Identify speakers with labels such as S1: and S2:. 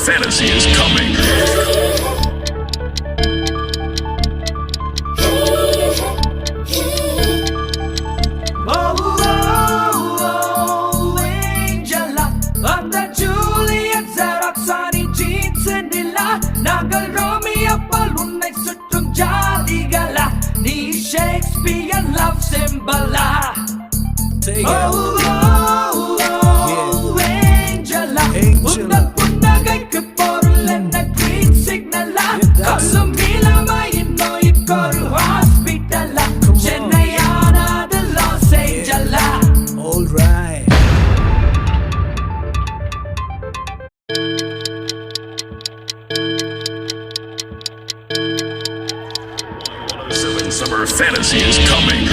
S1: fantasy is coming.
S2: Angela, அந்த Juliet ஜெராக்ஸானி jeans நிலா, நாங்கள் Romeo போல் உன்னை சுற்றும் ஜாதிகளா, நீ ஷேக்ஸ்பியர் லவ் சிம்பலா. உந்தன் புன்னகைக்கு பொருள் என்ன கிரீன் சிக்னலா, சொல்லும் இளமையின் நோய்க்கொரு ஹாஸ்பிட்டலா, சென்னையானது லாஸ் ஏஞ்சலா.
S3: Alright.
S1: Summer fantasy is coming.